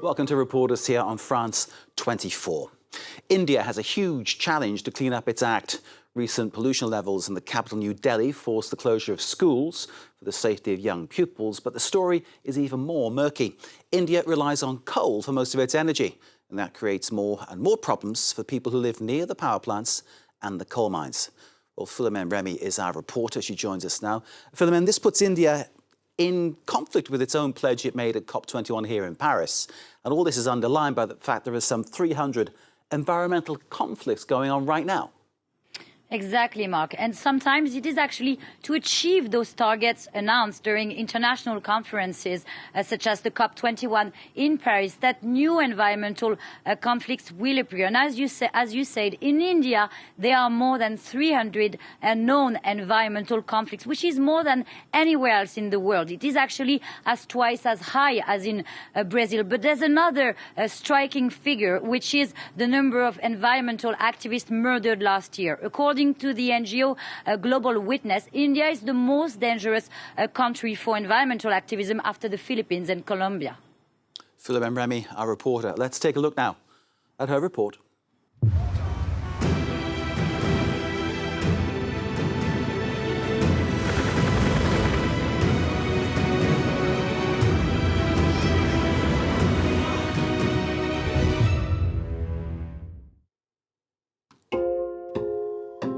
Welcome to Reporters here on France 24. India has a huge challenge to clean up its act. Recent pollution levels in the capital New Delhi forced the closure of schools for the safety of young pupils, but the story is even more murky. India relies on coal for most of its energy, and that creates more and more problems for people who live near the power plants and the coal mines. Well, Philomene Remy is our reporter. She joins us now. Philomene, this puts India in conflict with its own pledge it made at COP21 here in Paris. And all this is underlined by the fact there are some 300 environmental conflicts going on right now. Exactly, Mark. And sometimes it is actually to achieve those targets announced during international conferences, such as the COP21 in Paris, that new environmental conflicts will appear. And as you said, in India, there are more than 300 known environmental conflicts, which is more than anywhere else in the world. It is actually twice as high as in Brazil. But there's another striking figure, which is the number of environmental activists murdered last year. According to the NGO Global Witness, India is the most dangerous country for environmental activism after the Philippines and Colombia. Philomene Remy, our reporter. Let's take a look now at her report.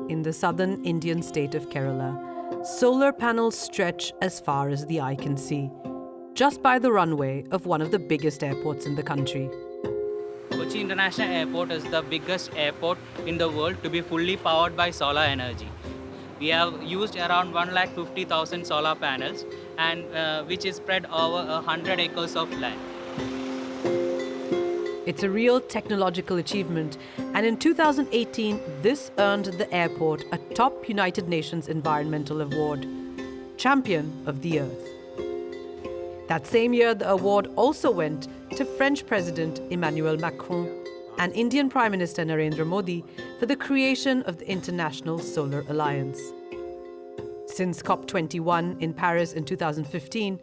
In the southern Indian state of Kerala, solar panels stretch as far as the eye can see, just by the runway of one of the biggest airports in the country. Kochi International Airport is the biggest airport in the world to be fully powered by solar energy. We have used around 150,000 solar panels, and which is spread over 100 acres of land. It's a real technological achievement, and in 2018, this earned the airport a top United Nations Environmental Award, Champion of the Earth. That same year, the award also went to French President Emmanuel Macron and Indian Prime Minister Narendra Modi for the creation of the International Solar Alliance. Since COP21 in Paris in 2015,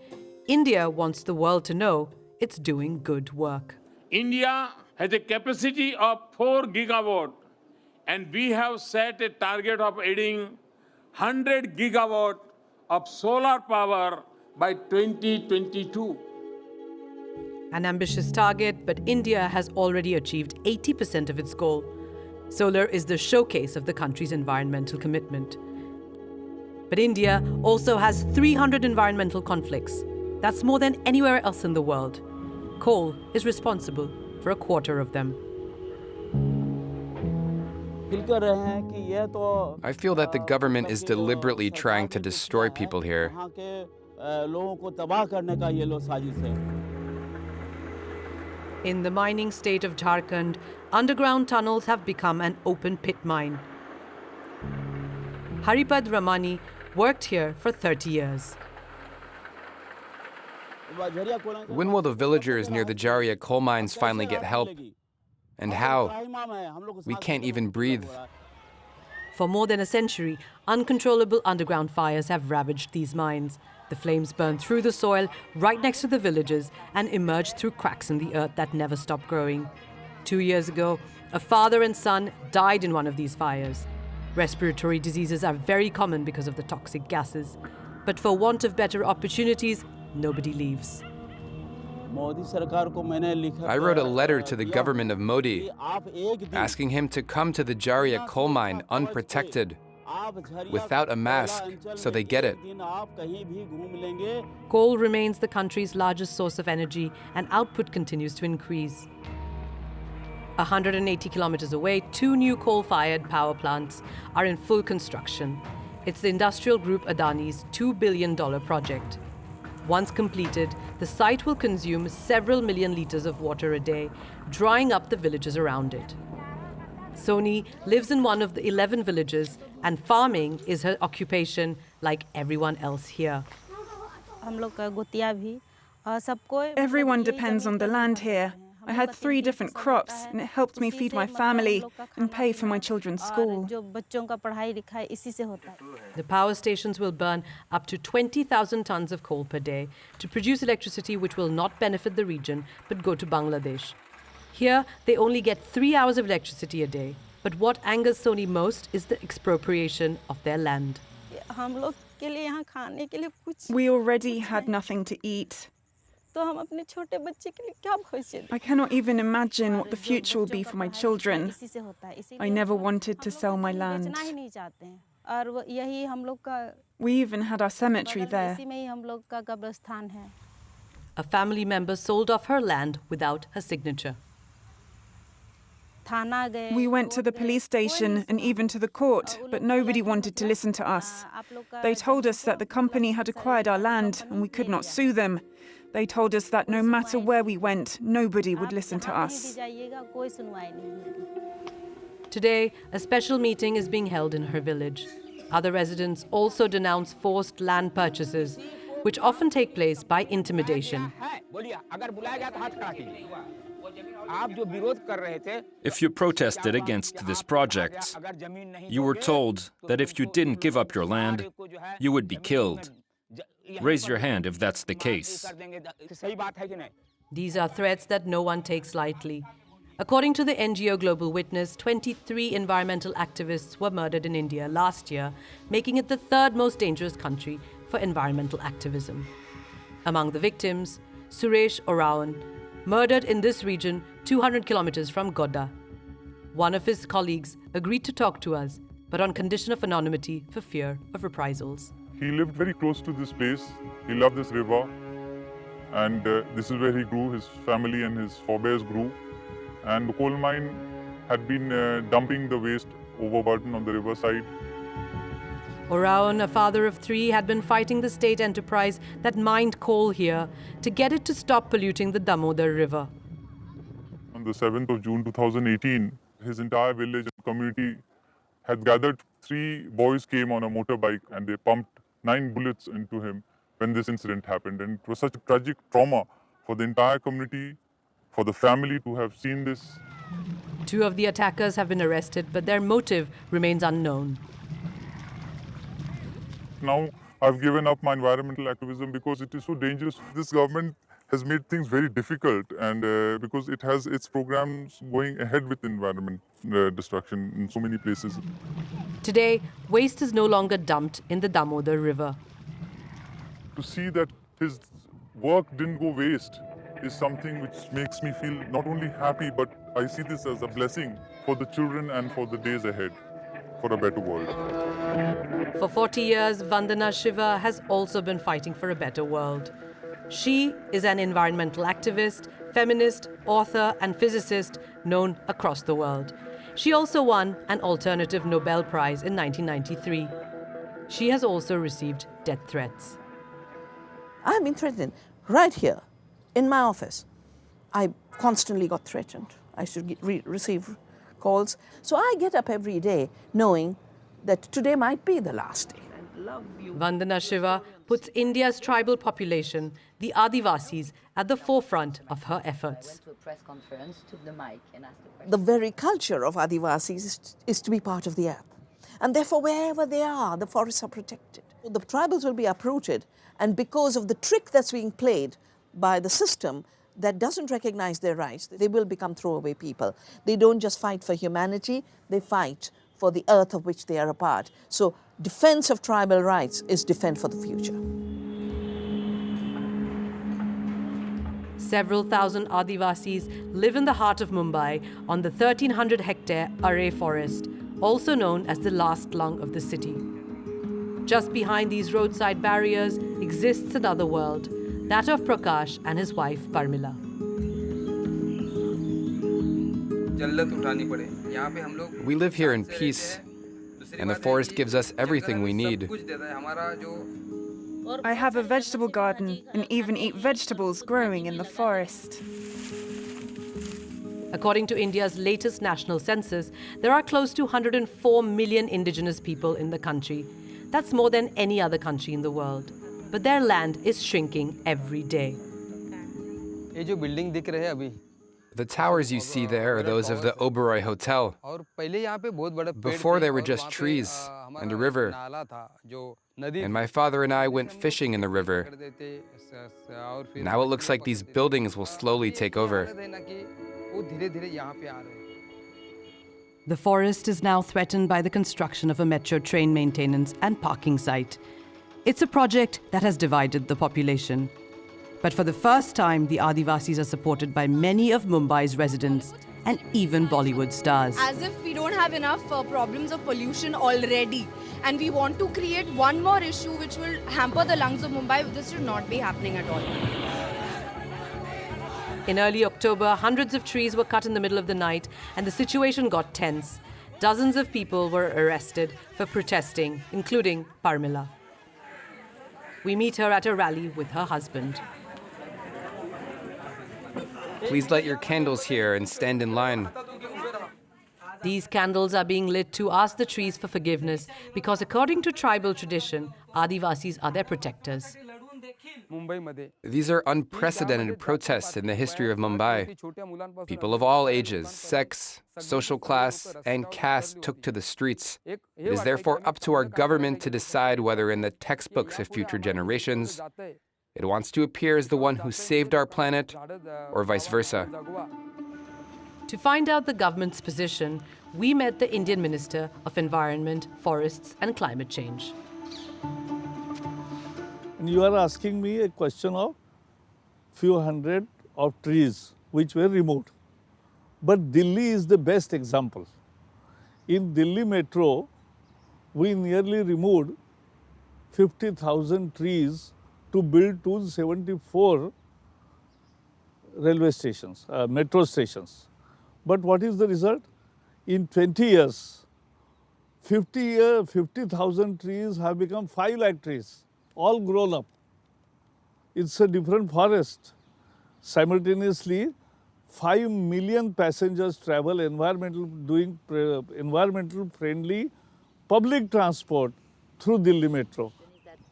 India wants the world to know it's doing good work. India has a capacity of 4 gigawatt, and we have set a target of adding 100 gigawatt of solar power by 2022. An ambitious target, but India has already achieved 80% of its goal. Solar is the showcase of the country's environmental commitment. But India also has 300 environmental conflicts. That's more than anywhere else in the world. Coal is responsible for a quarter of them. I feel that the government is deliberately trying to destroy people here. In the mining state of Jharkhand, underground tunnels have become an open pit mine. Haripad Ramani worked here for 30 years. When will the villagers near the Jharia coal mines finally get help? And how? We can't even breathe. For more than a century, uncontrollable underground fires have ravaged these mines. The flames burn through the soil right next to the villages and emerge through cracks in the earth that never stop growing. 2 years ago, a father and son died in one of these fires. Respiratory diseases are very common because of the toxic gases. But for want of better opportunities, nobody leaves. I wrote a letter to the government of Modi, asking him to come to the Jharia coal mine unprotected, without a mask, so they get it. Coal remains the country's largest source of energy, and output continues to increase. 180 kilometers away, 2 new coal-fired power plants are in full construction. It's the industrial group Adani's $2 billion project. Once completed, the site will consume several million liters of water a day, drying up the villages around it. Soni lives in one of the 11 villages, and farming is her occupation like everyone else here. Everyone depends on the land here. I had 3 different crops, and it helped me feed my family and pay for my children's school. The power stations will burn up to 20,000 tons of coal per day to produce electricity which will not benefit the region but go to Bangladesh. Here, they only get 3 hours of electricity a day. But what angers Soni most is the expropriation of their land. We already had nothing to eat. I cannot even imagine what the future will be for my children. I never wanted to sell my land. We even had our cemetery there. A family member sold off her land without her signature. We went to the police station and even to the court, but nobody wanted to listen to us. They told us that the company had acquired our land and we could not sue them. They told us that no matter where we went, nobody would listen to us. Today, a special meeting is being held in her village. Other residents also denounce forced land purchases, which often take place by intimidation. If you protested against this project, you were told that if you didn't give up your land, you would be killed. Raise your hand if that's the case. These are threats that no one takes lightly. According to the NGO Global Witness, 23 environmental activists were murdered in India last year, making it the 3rd most dangerous country for environmental activism. Among the victims, Suresh Oraon, murdered in this region 200 kilometers from Godda. One of his colleagues agreed to talk to us, but on condition of anonymity for fear of reprisals. He lived very close to this place. He loved this river, and this is where he grew. His family and his forebears grew. And the coal mine had been dumping the waste overburden on the riverside. Oraon, a father of 3, had been fighting the state enterprise that mined coal here to get it to stop polluting the Damodar River. On the 7th of June 2018, his entire village and community had gathered. 3 boys came on a motorbike and they pumped 9 bullets into him when this incident happened. And it was such a tragic trauma for the entire community, for the family to have seen this. 2 of the attackers have been arrested, but their motive remains unknown. Now I've given up my environmental activism because it is so dangerous. This government has made things very difficult, and because it has its programs going ahead with environment destruction in so many places. Today, waste is no longer dumped in the Damodar River. To see that his work didn't go waste is something which makes me feel not only happy, but I see this as a blessing for the children and for the days ahead, for a better world. For 40 years, Vandana Shiva has also been fighting for a better world. She is an environmental activist, feminist, author, and physicist known across the world. She also won an alternative Nobel Prize in 1993. She has also received death threats. I've been threatened right here in my office. I constantly got threatened. I should receive calls. So I get up every day knowing that today might be the last day. Vandana Shiva puts India's tribal population, the Adivasis, at the forefront of her efforts. The very culture of Adivasis is to be part of the earth. And therefore, wherever they are, the forests are protected. The tribals will be uprooted, and because of the trick that's being played by the system that doesn't recognize their rights, they will become throwaway people. They don't just fight for humanity, they fight for the earth of which they are a part. So defense of tribal rights is defense for the future. Several thousand Adivasis live in the heart of Mumbai on the 1,300-hectare Array forest, also known as the last lung of the city. Just behind these roadside barriers exists another world, that of Prakash and his wife Parmila. We live here in peace, and the forest gives us everything we need. I have a vegetable garden and even eat vegetables growing in the forest. According to India's latest national census, there are close to 104 million indigenous people in the country. That's more than any other country in the world. But their land is shrinking every day. The towers you see there are those of the Oberoi Hotel. Before there were just trees and a river. And my father and I went fishing in the river. Now it looks like these buildings will slowly take over. The forest is now threatened by the construction of a metro train maintenance and parking site. It's a project that has divided the population. But for the first time, the Adivasis are supported by many of Mumbai's residents and even Bollywood stars. As if we don't have enough problems of pollution already, and we want to create one more issue which will hamper the lungs of Mumbai. This should not be happening at all. In early October, hundreds of trees were cut in the middle of the night, and the situation got tense. Dozens of people were arrested for protesting, including Parmila. We meet her at a rally with her husband. Please light your candles here and stand in line. These candles are being lit to ask the trees for forgiveness because, according to tribal tradition, Adivasis are their protectors. These are unprecedented protests in the history of Mumbai. People of all ages, sex, social class, and caste took to the streets. It is therefore up to our government to decide whether in the textbooks of future generations, it wants to appear as the one who saved our planet, or vice versa. To find out the government's position, we met the Indian Minister of Environment, Forests and Climate Change. You are asking me a question of few hundred of trees which were removed. But Delhi is the best example. In Delhi metro, we nearly removed 50,000 trees to build 274 railway stations, metro stations. But what is the result? In 20 years, 50,000 trees have become 5 lakh trees, all grown up. It's a different forest. Simultaneously, 5 million passengers travel doing environmental friendly public transport through Delhi metro.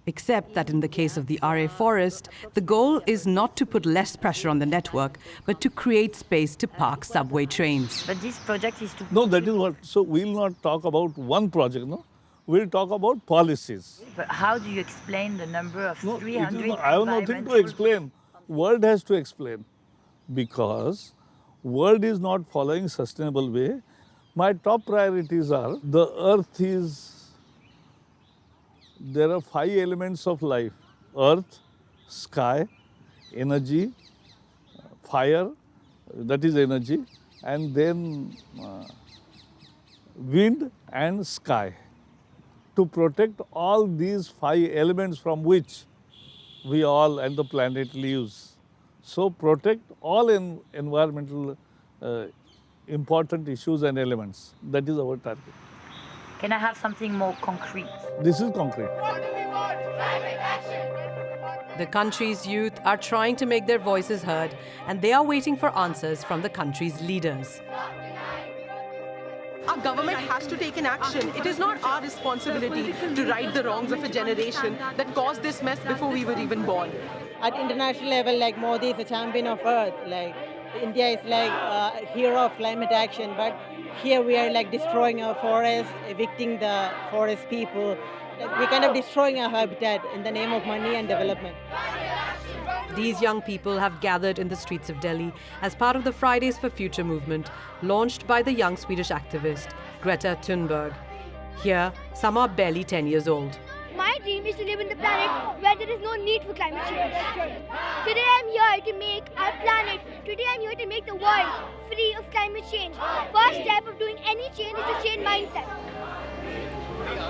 Except that in the case of the RA forest, the goal is not to put less pressure on the network, but to create space to park subway trains. But this project is to... No, that is what. So we'll not talk about one project, no? We'll talk about policies. But how do you explain the number of 300... I have nothing to explain. World has to explain. Because world is not following sustainable way. My top priorities are the earth is... There are 5 elements of life: earth, sky, energy, fire, that is energy, and then wind and sky. To protect all these 5 elements from which we all and the planet lives. So protect all environmental important issues and elements. That is our target. Can I have something more concrete? This is concrete. The country's youth are trying to make their voices heard, and they are waiting for answers from the country's leaders. Our government has to take an action. It is not our responsibility to right the wrongs of a generation that caused this mess before we were even born. At international level, like Modi is a champion of Earth, like India is like a hero of climate action, but here we are like destroying our forests, evicting the forest people. We're kind of destroying our habitat in the name of money and development. These young people have gathered in the streets of Delhi as part of the Fridays for Future movement launched by the young Swedish activist Greta Thunberg. Here, some are barely 10 years old. My dream is to live on the planet where there is no need for climate change. Today I'm here to make our planet, today I'm here to make the world free of climate change. First step of doing any change is to change mindset.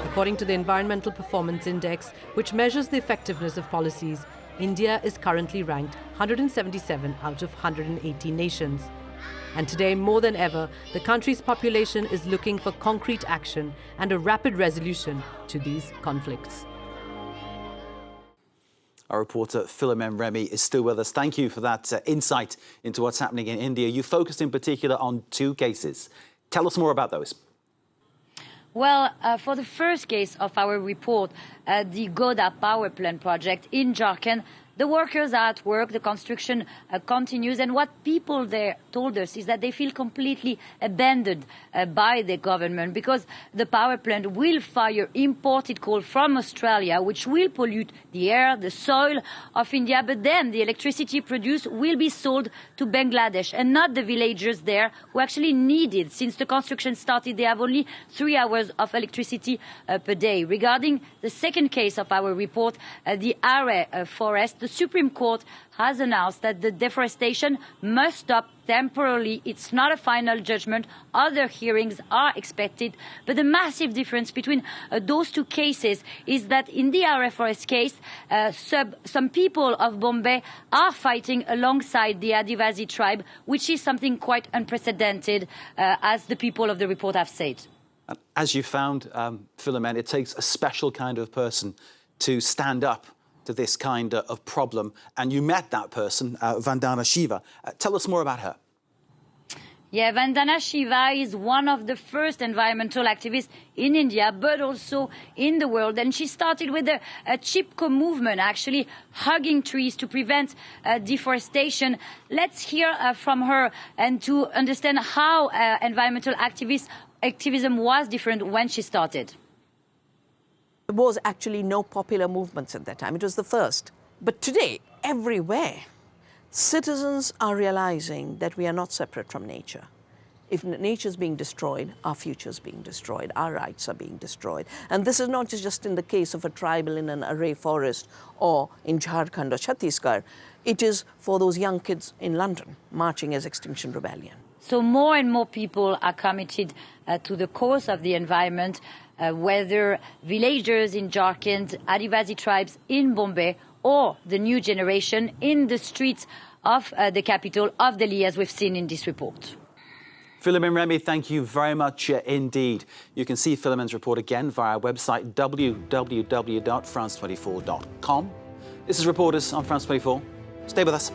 According to the Environmental Performance Index, which measures the effectiveness of policies, India is currently ranked 177 out of 180 nations. And today, more than ever, the country's population is looking for concrete action and a rapid resolution to these conflicts. Our reporter Philomene Remy is still with us. Thank you for that insight into what's happening in India. You focused in particular on 2 cases. Tell us more about those. Well, for the first case of our report, the Goda power plant project in Jharkhand, The workers are at work, the construction continues, and what people there told us is that they feel completely abandoned by the government because the power plant will fire imported coal from Australia, which will pollute the air, the soil of India, but then the electricity produced will be sold to Bangladesh and not the villagers there who actually need it. Since the construction started, they have only 3 hours of electricity per day. Regarding the second case of our report, the Are forest, the Supreme Court has announced that the deforestation must stop temporarily. It's not a final judgment. Other hearings are expected. But the massive difference between those two cases is that in the Are forest case, some people of Bombay are fighting alongside the Adivasi tribe, which is something quite unprecedented, as the people of the report have said. As you found, Philomene, it takes a special kind of person to stand up to this kind of problem. And you met that person, Vandana Shiva. Tell us more about her. Yeah, Vandana Shiva is one of the first environmental activists in India, but also in the world. And she started with a Chipko movement, actually hugging trees to prevent deforestation. Let's hear from her and to understand how environmental activism was different when she started. There was actually no popular movements at that time. It was the first. But today, everywhere, citizens are realizing that we are not separate from nature. If nature is being destroyed, our future is being destroyed, our rights are being destroyed. And this is not just in the case of a tribal in an array forest or in Jharkhand or Chhattisgarh. It is for those young kids in London marching as Extinction Rebellion. So more and more people are committed to the cause of the environment, whether villagers in Jharkhand, Adivasi tribes in Bombay, or the new generation in the streets of the capital of Delhi, as we've seen in this report. Philomene Remy, thank you very much indeed. You can see Philomene's report again via our website, www.france24.com. This is Reporters on France 24. Stay with us.